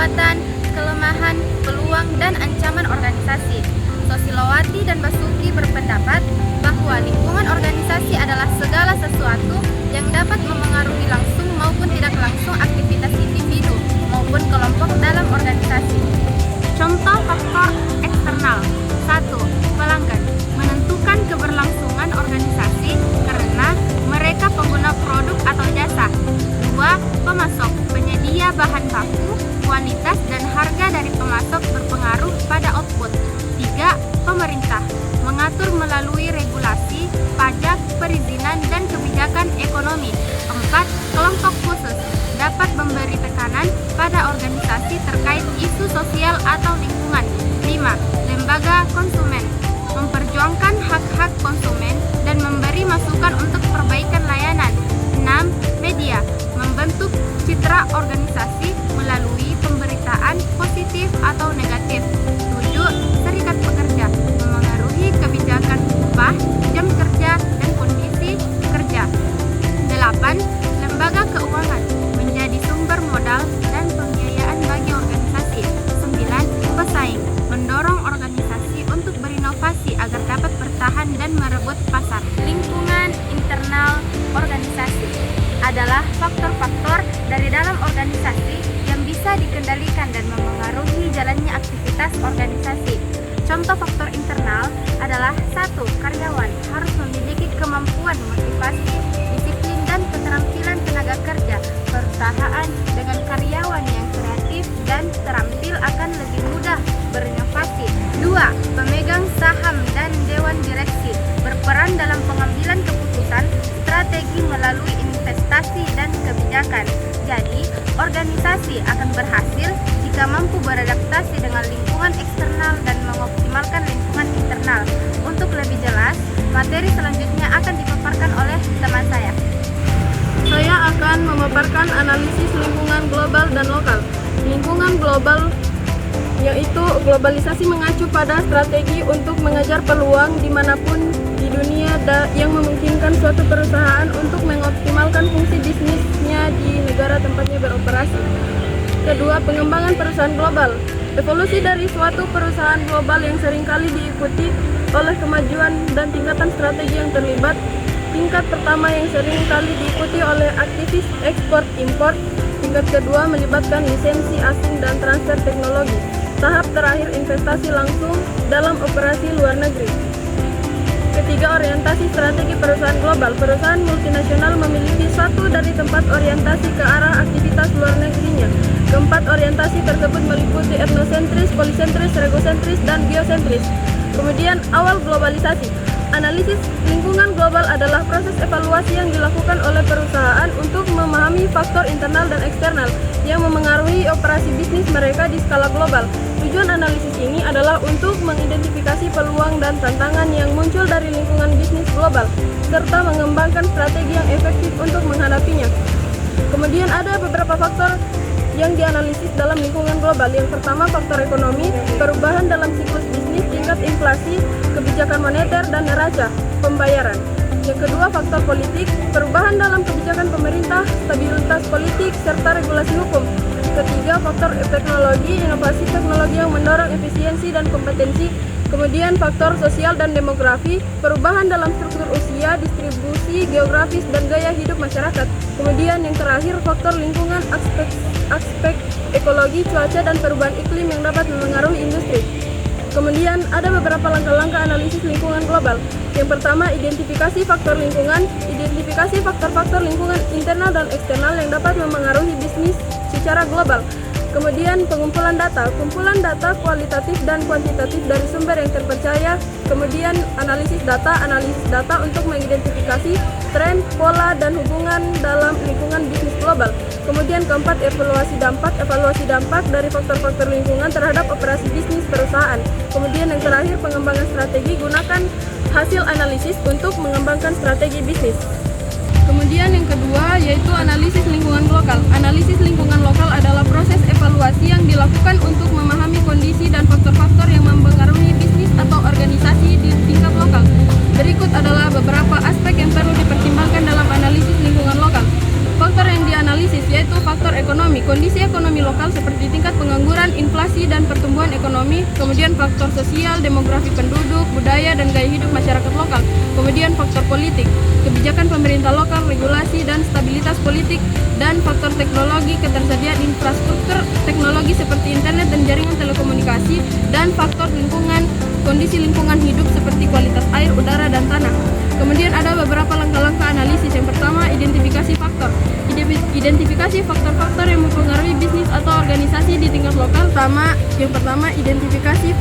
kekuatan, kelemahan, peluang, dan ancaman organisasi. Sosilowati dan Basuki berpendapat bahwa lingkungan organisasi adalah segala sesuatu yang dapat memengaruhi langsung maupun tidak langsung aktivitas individu maupun kelompok dalam organisasi. Contoh faktor eksternal. 1. Pelanggan menentukan keberlangsungan organisasi karena mereka pengguna produk atau jasa. 2. Pemasok penyedia bahan baku, kualitas dan harga dari pemasok berpengaruh pada output. 3. Pemerintah mengatur melalui regulasi, pajak, perizinan, dan kebijakan ekonomi. 4. Kelompok khusus dapat memberi tekanan pada organisasi terkait isu sosial atau lingkungan. 5. Lembaga konsumen memperjuangkan hak-hak konsumen dan memberi masukan untuk perbaikan layanan. 6. Media membentuk citra organisasi melalui pemberitaan positif atau negatif. 7. Serikat pekerja memengaruhi kebijakan upah, jam kerja, dan kondisi kerja. 8. Lembaga keuangan menjadi sumber modal dan pembiayaan bagi organisasi. 9. Pesaing mendorong organisasi untuk berinovasi agar dapat bertahan dan merebut pasar. Lingkungan internal organisasi adalah faktor-faktor dari dalam organisasi yang bisa dikendalikan dan memengaruhi jalannya aktivitas organisasi. Contoh faktor internal adalah 1. Karyawan harus memiliki kemampuan motivasi, disiplin, dan keterampilan tenaga kerja. Perusahaan dengan karyawan yang kreatif dan terampil akan lebih mudah berinovasi. 2. Pemegang saham dan dewan direksi berperan dalam pengambilan keputusan strategi melalui investasi dan kebijakan. Jadi, organisasi akan berhasil jika mampu beradaptasi dengan lingkungan eksternal dan mengoptimalkan lingkungan internal. Untuk lebih jelas, materi selanjutnya akan dipaparkan oleh teman saya. Saya akan memaparkan analisis lingkungan global dan lokal. Lingkungan global yaitu globalisasi mengacu pada strategi untuk mengejar peluang dimanapun di dunia yang memungkinkan suatu perusahaan untuk mengoptimalkan fungsi bisnisnya di negara tempatnya beroperasi. Kedua, pengembangan perusahaan global. Evolusi dari suatu perusahaan global yang seringkali diikuti oleh kemajuan dan tingkatan strategi yang terlibat. Tingkat pertama yang sering kali diikuti oleh aktivis ekspor-impor. Tingkat kedua melibatkan lisensi asing dan transfer teknologi. Tahap terakhir investasi langsung dalam operasi luar negeri. Ketiga, orientasi strategi perusahaan global. Perusahaan multinasional memiliki satu dari tempat orientasi ke arah aktivitas luar negerinya. Keempat, orientasi tersebut meliputi etnosentris, polisentris, regosentris, dan geosentris. Kemudian, awal globalisasi. Analisis lingkungan global adalah proses evaluasi yang dilakukan oleh perusahaan untuk memahami faktor internal dan eksternal yang memengaruhi operasi bisnis mereka di skala global. Tujuan analisis ini adalah untuk mengidentifikasi peluang dan tantangan yang muncul dari lingkungan bisnis global, serta mengembangkan strategi yang efektif untuk menghadapinya. Kemudian ada beberapa faktor yang dianalisis dalam lingkungan global. Yang pertama, faktor ekonomi, perubahan dalam siklus bisnis, tingkat inflasi, kebijakan moneter, dan neraca pembayaran. Yang kedua, faktor politik, perubahan dalam kebijakan pemerintah, stabilitas politik, serta regulasi hukum. Ketiga, faktor teknologi, inovasi teknologi yang mendorong efisiensi dan kompetensi. Kemudian faktor sosial dan demografi, perubahan dalam struktur usia, distribusi geografis, dan gaya hidup masyarakat. Kemudian yang terakhir, faktor lingkungan, aspek ekologi, cuaca, dan perubahan iklim yang dapat memengaruhi industri. Kemudian ada beberapa langkah-langkah analisis lingkungan global. Yang pertama, identifikasi faktor lingkungan. Identifikasi faktor-faktor lingkungan internal dan eksternal yang dapat memengaruhi bisnis secara global. Kemudian pengumpulan data, kumpulan data kualitatif dan kuantitatif dari sumber yang terpercaya. Kemudian analisis data untuk mengidentifikasi tren, pola, dan hubungan dalam lingkungan bisnis global. Kemudian keempat, evaluasi dampak dari faktor-faktor lingkungan terhadap operasi bisnis perusahaan. Kemudian yang terakhir, pengembangan strategi, gunakan hasil analisis untuk mengembangkan strategi bisnis. Kemudian yang kedua yaitu analisis lingkungan lokal. Analisis lingkungan lokal adalah proses evaluasi yang dilakukan untuk memahami kondisi dan faktor-faktor yang mempengaruhi bisnis atau organisasi di tingkat lokal. Berikut adalah beberapa aspek yang perlu dipertimbangkan dalam analisis lingkungan lokal. Faktor yang dianalisis yaitu faktor ekonomi. Kondisi ekonomi lokal seperti tingkat pengangguran, menentukan inflasi dan pertumbuhan ekonomi, kemudian faktor sosial, demografi penduduk, budaya, dan gaya hidup masyarakat lokal, kemudian faktor politik, kebijakan pemerintah lokal, regulasi dan stabilitas politik, dan faktor teknologi, ketersediaan infrastruktur teknologi seperti internet dan jaringan telekomunikasi, dan faktor lingkungan, kondisi lingkungan hidup seperti kualitas air, udara, dan tanah. Kemudian ada beberapa langkah-langkah analisis. Yang pertama, identifikasi faktor. Identifikasi faktor-faktor yang mempengaruhi bisnis atau organisasi di tingkat lokal. Yang pertama, identifikasi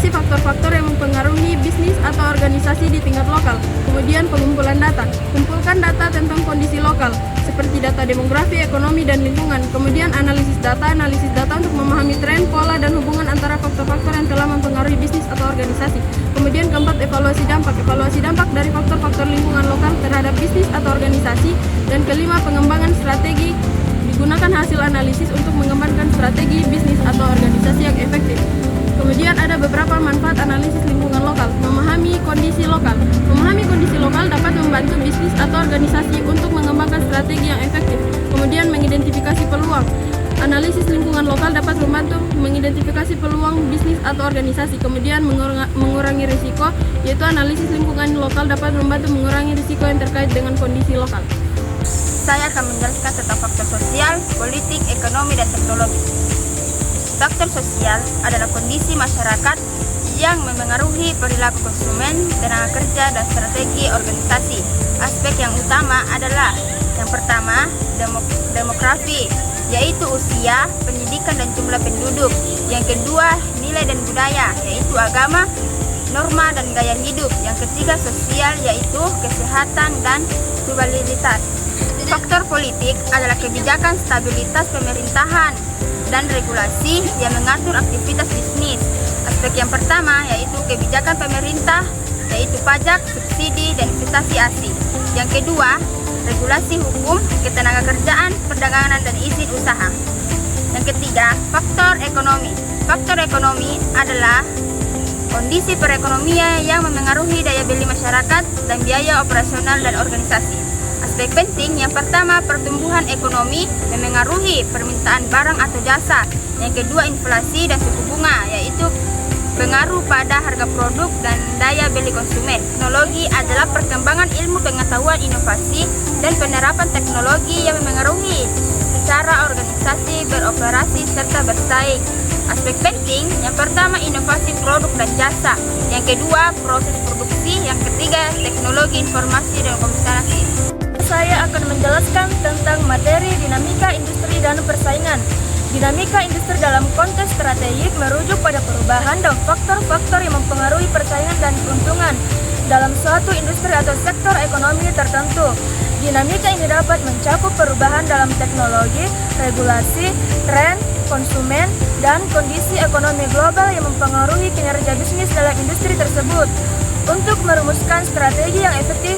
faktor-faktor yang mempengaruhi bisnis atau organisasi di tingkat lokal. Kemudian pengumpulan data. Kumpulkan data tentang kondisi lokal, seperti data demografi, ekonomi, dan lingkungan. Kemudian analisis data untuk memahami tren, pola, dan hubungan antara faktor-faktor yang telah mempengaruhi bisnis atau organisasi. Kemudian keempat, evaluasi dampak dari faktor-faktor lingkungan lokal terhadap bisnis atau organisasi. Dan kelima, pengembangan strategi. Digunakan hasil analisis untuk mengembangkan strategi bisnis atau organisasi yang efektif. Kemudian ada beberapa manfaat analisis lingkungan lokal. Memahami kondisi lokal. Memahami kondisi lokal dapat membantu bisnis atau organisasi untuk mengembangkan strategi yang efektif. Kemudian mengidentifikasi peluang. Analisis lingkungan lokal dapat membantu mengidentifikasi peluang bisnis atau organisasi. Kemudian mengurangi risiko, yaitu analisis lingkungan lokal dapat membantu mengurangi risiko yang terkait dengan kondisi lokal. Saya akan menjelaskan tentang faktor sosial, politik, ekonomi, dan teknologi. Faktor sosial adalah kondisi masyarakat yang memengaruhi perilaku konsumen, tenaga kerja, dan strategi organisasi. Aspek yang utama adalah yang pertama, demografi, yaitu usia, pendidikan, dan jumlah penduduk. Yang kedua, nilai dan budaya, yaitu agama, norma, dan gaya hidup. Yang ketiga, sosial, yaitu kesehatan dan pluralitas. Faktor politik adalah kebijakan stabilitas pemerintahan dan regulasi yang mengatur aktivitas bisnis. Aspek yang pertama yaitu kebijakan pemerintah, yaitu pajak, subsidi, dan investasi asing. Yang kedua, regulasi hukum, ketenagakerjaan, perdagangan, dan izin usaha. Yang ketiga, faktor ekonomi. Faktor ekonomi adalah kondisi perekonomian yang memengaruhi daya beli masyarakat dan biaya operasional dan organisasi. Aspek penting yang pertama, pertumbuhan ekonomi memengaruhi permintaan barang atau jasa. Yang kedua, inflasi dan suku bunga, yaitu pengaruh pada harga produk dan daya beli konsumen. Teknologi adalah perkembangan ilmu pengetahuan, inovasi, dan penerapan teknologi yang memengaruhi cara organisasi beroperasi serta bersaing. Aspek penting yang pertama, inovasi produk dan jasa. Yang kedua, proses produksi. Yang ketiga, teknologi informasi dan komunikasi. Saya akan menjelaskan tentang materi dinamika industri dan persaingan. Dinamika industri dalam konteks strategik merujuk pada perubahan dan faktor-faktor yang mempengaruhi persaingan dan keuntungan dalam suatu industri atau sektor ekonomi tertentu. Dinamika ini dapat mencakup perubahan dalam teknologi, regulasi, tren, konsumen, dan kondisi ekonomi global yang mempengaruhi kinerja bisnis dalam industri tersebut. Untuk merumuskan strategi yang efektif,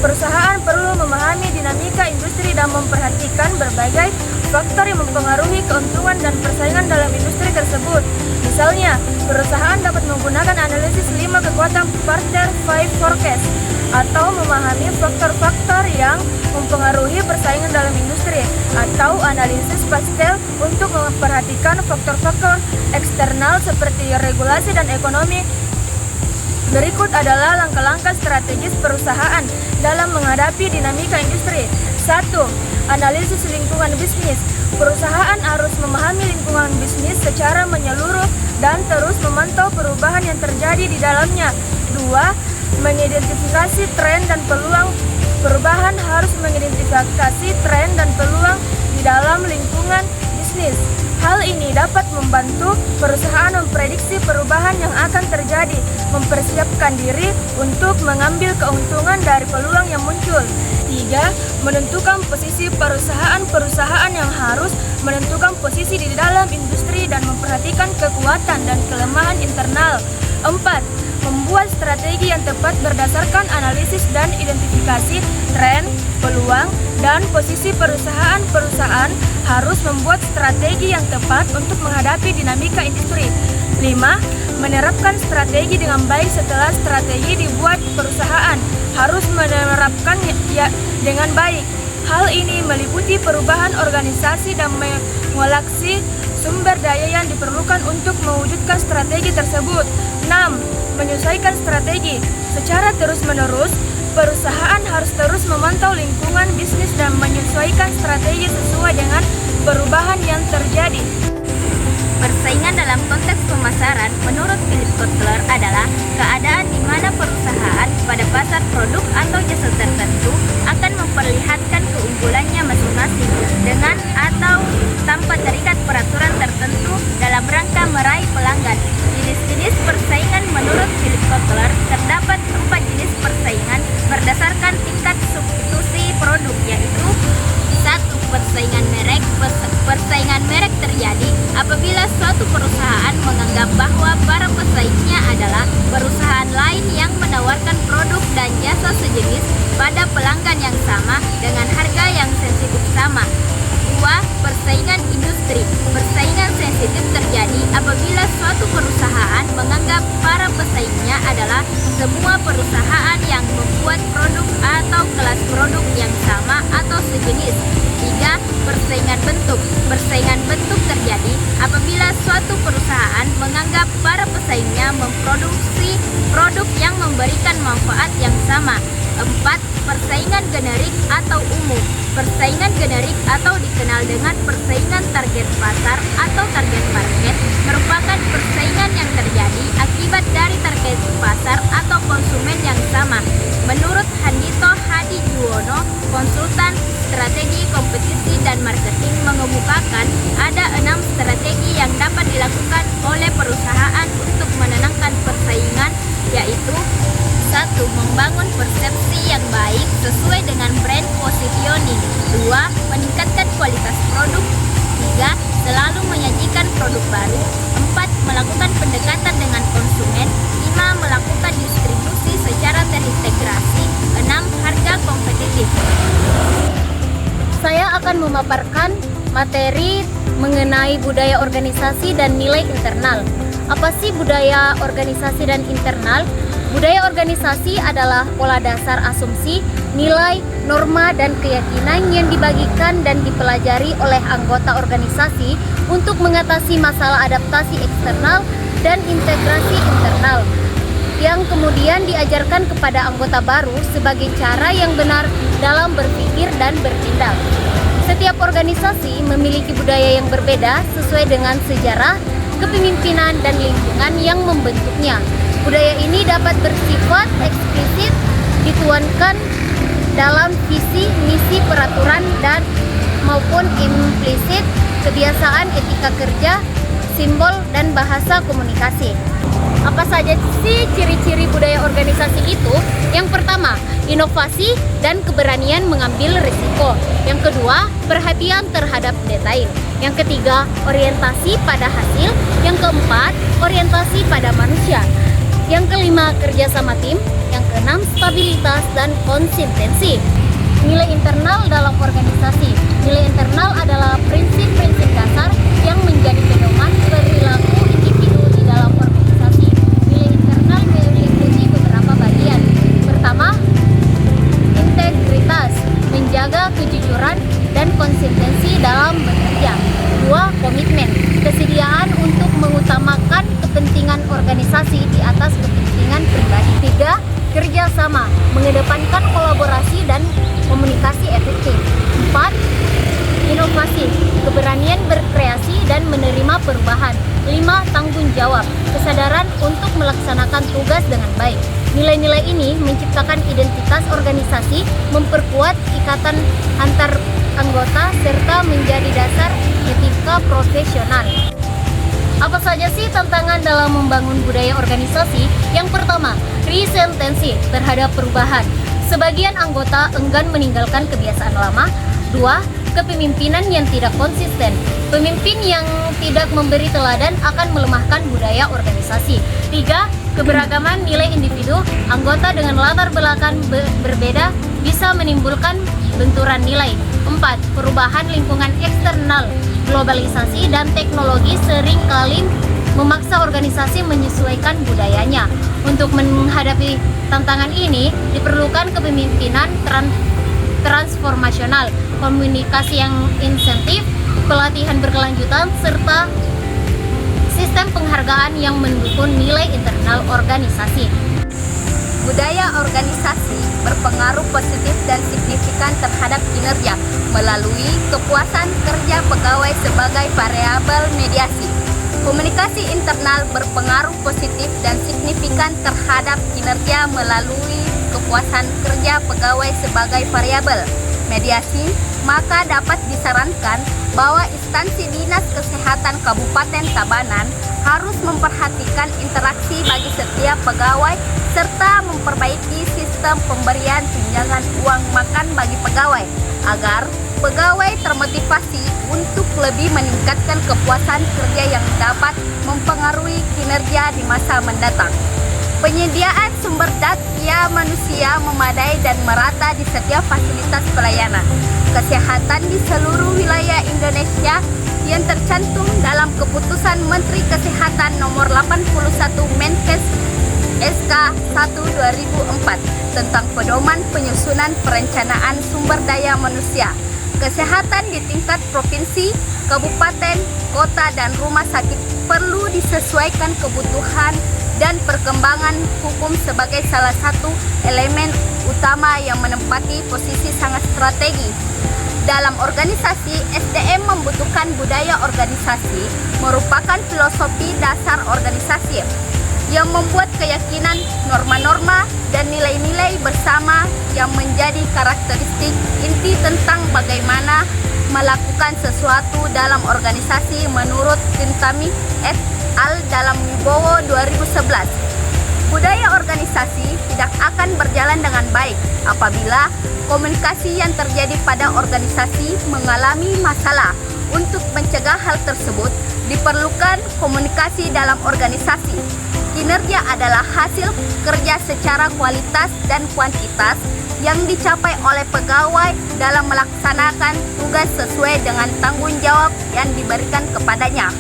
perusahaan perlu memahami dinamika industri dan memperhatikan berbagai faktor yang mempengaruhi keuntungan dan persaingan dalam industri tersebut. Misalnya, perusahaan dapat menggunakan analisis 5 kekuatan quarter 5 forecast atau memahami faktor-faktor yang mempengaruhi persaingan dalam industri, atau analisis pastel untuk memperhatikan faktor-faktor eksternal seperti regulasi dan ekonomi. Berikut adalah langkah-langkah strategis perusahaan dalam menghadapi dinamika industri. 1. Analisis lingkungan bisnis. Perusahaan harus memahami lingkungan bisnis secara menyeluruh dan terus memantau perubahan yang terjadi di dalamnya. 2. Mengidentifikasi tren dan peluang. Perubahan harus mengidentifikasi tren dan peluang di dalam lingkungan bisnis. Hal ini dapat membantu perusahaan memprediksi perubahan yang akan terjadi, mempersiapkan diri untuk mengambil keuntungan dari peluang yang muncul. 3. Menentukan posisi perusahaan yang harus menentukan posisi di dalam industri dan memperhatikan kekuatan dan kelemahan internal. 4. Membuat strategi yang tepat berdasarkan analisis dan identifikasi tren, peluang, dan posisi perusahaan harus membuat strategi yang tepat untuk menghadapi dinamika industri. 5. Menerapkan strategi dengan baik. Setelah strategi dibuat, perusahaan harus menerapkannya dengan baik. Hal ini meliputi perubahan organisasi dan mengoleksi sumber daya yang diperlukan untuk mewujudkan strategi tersebut. 6. Menyesuaikan strategi. Secara terus-menerus, perusahaan harus terus memantau lingkungan bisnis dan menyesuaikan strategi sesuai dengan perubahan yang terjadi. Persaingan dalam konteks pemasaran menurut Philip Kotler adalah keadaan di mana perusahaan pada pasar produk atau jasa tertentu akan memperlihatkan keunggulannya masing-masing dengan atau tanpa terikat peraturan tertentu dalam rangka meraih pelanggan. Jenis-jenis persaingan menurut Philip Kotler terdapat 4 jenis persaingan berdasarkan tingkat substitusi produk, yaitu 1. Persaingan merek. Persaingan merek terjadi apabila suatu perusahaan menganggap bahwa para pesaingnya adalah perusahaan lain yang menawarkan produk dan jasa sejenis pada pelanggan yang sama dengan harga yang sensitif sama. 2. Persaingan industri. Persaingan sensitif terjadi apabila suatu perusahaan menganggap para pesaingnya adalah semua perusahaan yang membuat produk atau kelas produk yang sama atau sejenis. 3. Persaingan bentuk. Persaingan bentuk terjadi apabila suatu perusahaan menganggap para pesaingnya memproduksi produk yang memberikan manfaat yang sama. 4. Persaingan generik atau umum. Persaingan generik atau dikenal dengan persaingan target pasar atau target market merupakan persaingan yang terjadi akibat dari target pasar atau konsumen yang sama. Menurut Handito Hadijuwono, konsultan strategi kompetisi dan marketing, mengemukakan ada 6 strategi yang dapat dilakukan oleh perusahaan untuk menenangkan persaingan, yaitu 1. Membangun persepsi yang baik sesuai dengan brand positioning. 2. Meningkatkan kualitas produk. 3. Selalu menyajikan produk baru. 4. Melakukan pendekatan dengan konsumen. 5. Melakukan distribusi secara terintegrasi. 6. Harga kompetitif. Saya akan memaparkan materi mengenai budaya organisasi dan nilai internal. Apa sih budaya organisasi dan internal? Budaya organisasi adalah pola dasar asumsi, nilai, norma, dan keyakinan yang dibagikan dan dipelajari oleh anggota organisasi untuk mengatasi masalah adaptasi eksternal dan integrasi internal, yang kemudian diajarkan kepada anggota baru sebagai cara yang benar dalam berpikir dan bertindak. Setiap organisasi memiliki budaya yang berbeda sesuai dengan sejarah, kepemimpinan, dan lingkungan yang membentuknya. Budaya ini dapat bersifat eksplisit, dituangkan dalam visi, misi, peraturan, dan maupun implisit, kebiasaan, etika kerja, simbol, dan bahasa komunikasi. Apa saja sih ciri-ciri budaya organisasi itu? Yang pertama, inovasi dan keberanian mengambil risiko. Yang kedua, perhatian terhadap detail. Yang ketiga, orientasi pada hasil. Yang keempat, orientasi pada manusia. Yang kelima, kerja sama tim. Yang keenam, stabilitas dan konsistensi. Nilai internal dalam organisasi. Nilai internal adalah prinsip-prinsip dasar yang menjadi pedoman perilaku individu di dalam organisasi. Nilai internal meliputi beberapa bagian. Pertama, integritas, menjaga kejujuran dan konsistensi dalam bekerja. 2. Komitmen, kesediaan untuk mengutamakan kepentingan organisasi di atas kepentingan pribadi. 3. Kerjasama, mengedepankan kolaborasi dan komunikasi efektif. 4. Inovasi, keberanian berkreasi dan menerima perubahan. 5. Tanggung jawab, kesadaran untuk melaksanakan tugas dengan baik. Nilai-nilai ini menciptakan identitas organisasi, memperkuat ikatan antar anggota, serta menjadi dasar etika profesional. Apa saja sih tantangan dalam membangun budaya organisasi? Yang pertama, resistensi terhadap perubahan. Sebagian anggota enggan meninggalkan kebiasaan lama. 2. Kepemimpinan yang tidak konsisten. Pemimpin yang tidak memberi teladan akan melemahkan budaya organisasi. 3. Keberagaman nilai individu. Anggota dengan latar belakang berbeda bisa menimbulkan benturan nilai. 4. Perubahan lingkungan eksternal. Globalisasi dan teknologi seringkali memaksa organisasi menyesuaikan budayanya. Untuk menghadapi tantangan ini, diperlukan kepemimpinan transformasional, komunikasi yang insentif, pelatihan berkelanjutan, serta sistem penghargaan yang mendukung nilai internal organisasi. Budaya organisasi berpengaruh positif dan signifikan terhadap kinerja melalui kepuasan kerja pegawai sebagai variabel mediasi. Komunikasi internal berpengaruh positif dan signifikan terhadap kinerja melalui kepuasan kerja pegawai sebagai variabel mediasi, maka dapat disarankan bahwa instansi Dinas Kesehatan Kabupaten Tabanan harus memperhatikan interaksi bagi setiap pegawai serta memperbaiki sistem pemberian tunjangan uang makan bagi pegawai agar pegawai termotivasi untuk lebih meningkatkan kepuasan kerja yang dapat mempengaruhi kinerja di masa mendatang. Penyediaan sumber daya manusia memadai dan merata di setiap fasilitas pelayanan kesehatan di seluruh wilayah Indonesia yang tercantum dalam Keputusan Menteri Kesehatan Nomor 81 Menkes SK 1/2004 tentang pedoman penyusunan perencanaan sumber daya manusia kesehatan di tingkat provinsi, kabupaten, kota, dan rumah sakit perlu disesuaikan kebutuhan dan perkembangan hukum sebagai salah satu elemen utama yang menempati posisi sangat strategi. Dalam organisasi, SDM membutuhkan budaya organisasi merupakan filosofi dasar organisasi yang membuat keyakinan, norma-norma, dan nilai-nilai bersama yang menjadi karakteristik inti tentang bagaimana melakukan sesuatu dalam organisasi menurut Tintami et al. Dalam Wibowo 2011. Budaya organisasi tidak akan berjalan dengan baik apabila komunikasi yang terjadi pada organisasi mengalami masalah. Untuk mencegah hal tersebut, diperlukan komunikasi dalam organisasi. Kinerja adalah hasil kerja secara kualitas dan kuantitas yang dicapai oleh pegawai dalam melaksanakan tugas sesuai dengan tanggung jawab yang diberikan kepadanya.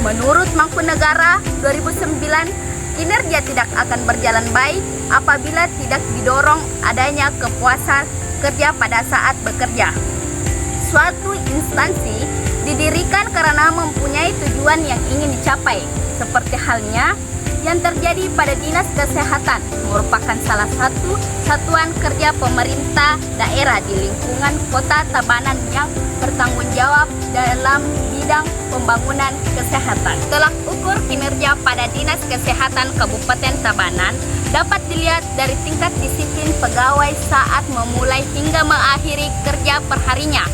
Menurut Mangkunegara 2009, kinerja tidak akan berjalan baik apabila tidak didorong adanya kepuasan kerja pada saat bekerja. Suatu instansi didirikan karena mempunyai tujuan yang ingin dicapai, seperti halnya yang terjadi pada Dinas Kesehatan, merupakan salah satu satuan kerja pemerintah daerah di lingkungan Kota Tabanan yang bertanggung jawab dalam bidang pembangunan kesehatan. Tolak ukur kinerja pada Dinas Kesehatan Kabupaten Tabanan dapat dilihat dari tingkat disiplin pegawai saat memulai hingga mengakhiri kerja perharinya.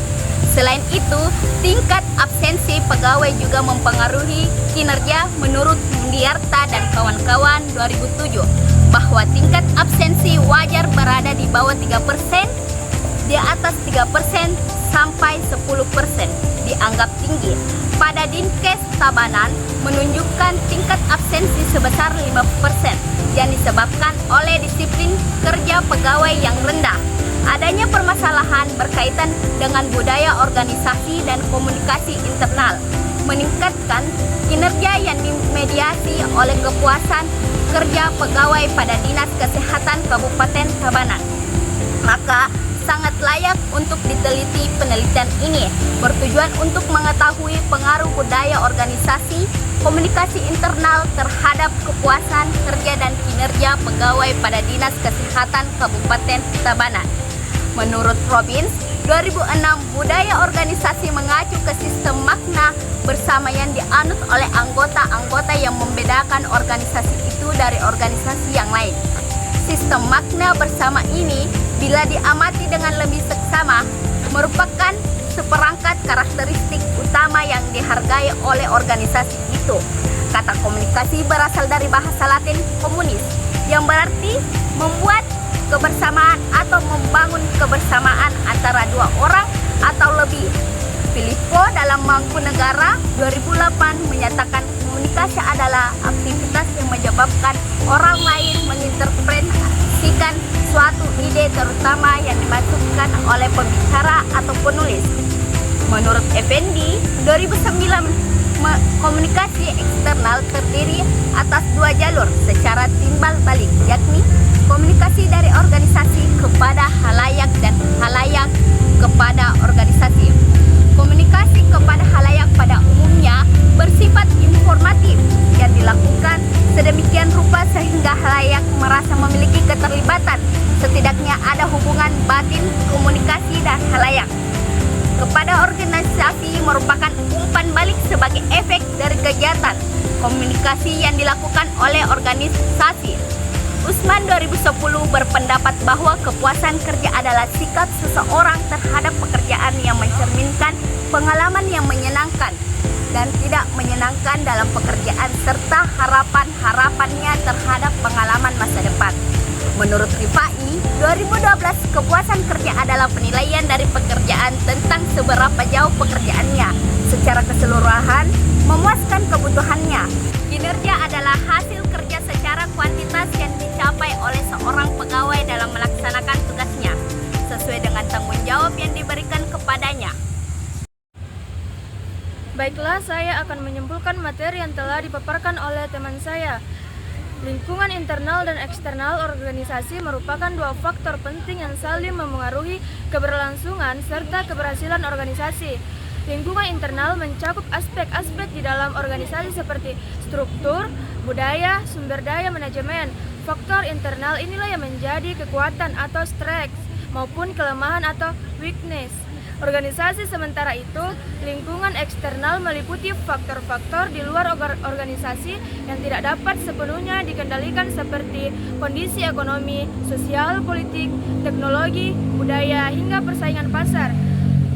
Selain itu, tingkat absensi pegawai juga mempengaruhi kinerja menurut Mundiarta dan kawan-kawan 2007, bahwa tingkat absensi wajar berada di bawah 3%, di atas 3% sampai 10% dianggap tinggi. Pada Dinkes Tabanan menunjukkan tingkat absensi sebesar 5% yang disebabkan oleh disiplin kerja pegawai yang rendah. Adanya permasalahan berkaitan dengan budaya organisasi dan komunikasi internal, meningkatkan kinerja yang dimediasi oleh kepuasan kerja pegawai pada Dinas Kesehatan Kabupaten Tabanan. Maka sangat layak untuk diteliti. Penelitian ini bertujuan untuk mengetahui pengaruh budaya organisasi, komunikasi internal terhadap kepuasan kerja dan kinerja pegawai pada Dinas Kesehatan Kabupaten Tabanan. Menurut Robbins 2006, budaya organisasi mengacu ke sistem makna bersama yang dianut oleh anggota-anggota yang membedakan organisasi itu dari organisasi yang lain. Sistem makna bersama ini, bila diamati dengan lebih seksama, merupakan seperangkat karakteristik utama yang dihargai oleh organisasi itu. Kata komunikasi berasal dari bahasa Latin komunis, yang berarti membuat kebersamaan atau membangun kebersamaan antara dua orang atau lebih. Filippo dalam Mangkunegara 2008 menyatakan komunikasi adalah aktivitas yang menyebabkan orang lain menginterpretasikan suatu ide terutama yang dimaksudkan oleh pembicara atau penulis. Menurut Effendi 2009, komunikasi eksternal terdiri atas dua jalur secara timbal balik, yakni komunikasi dari organisasi kepada halayak dan halayak kepada organisasi. Komunikasi kepada khalayak pada umumnya bersifat informatif yang dilakukan sedemikian rupa sehingga khalayak merasa memiliki keterlibatan. Setidaknya ada hubungan batin komunikasi dan khalayak kepada organisasi merupakan umpan balik sebagai efek dari kegiatan komunikasi yang dilakukan oleh organisasi. Usman 2010 berpendapat bahwa kepuasan kerja adalah sikap seseorang terhadap pekerjaan yang mencerminkan pengalaman yang menyenangkan dan tidak menyenangkan dalam pekerjaan serta harapan-harapannya terhadap pengalaman masa depan. Menurut Rifai, 2012 kepuasan kerja adalah penilaian dari pekerjaan tentang seberapa jauh pekerjaannya secara keseluruhan memuaskan kebutuhannya. Kinerja adalah hasil kerja secara kuantitas yang dicapai oleh seorang pegawai dalam melaksanakan tugasnya sesuai dengan tanggung jawab yang diberikan kepadanya. Baiklah, saya akan menyimpulkan materi yang telah dipaparkan oleh teman saya. Lingkungan internal dan eksternal organisasi merupakan dua faktor penting yang saling memengaruhi keberlangsungan serta keberhasilan organisasi. Lingkungan internal mencakup aspek-aspek di dalam organisasi seperti struktur, budaya, sumber daya manajemen. Faktor internal inilah yang menjadi kekuatan atau strength maupun kelemahan atau weakness organisasi. Sementara itu, lingkungan eksternal meliputi faktor-faktor di luar organisasi yang tidak dapat sepenuhnya dikendalikan seperti kondisi ekonomi, sosial, politik, teknologi, budaya, hingga persaingan pasar.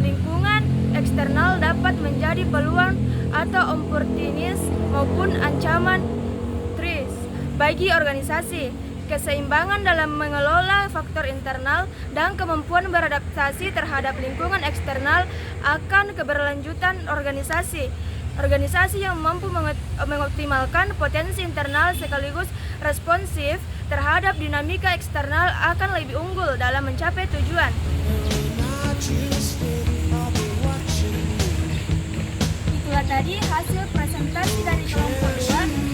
Lingkungan eksternal dapat menjadi peluang atau opportunis maupun ancaman threats bagi organisasi. Keseimbangan dalam mengelola faktor internal dan kemampuan beradaptasi terhadap lingkungan eksternal akan keberlanjutan organisasi. Organisasi yang mampu mengoptimalkan potensi internal sekaligus responsif terhadap dinamika eksternal akan lebih unggul dalam mencapai tujuan. Itulah tadi hasil presentasi dari kelompok 2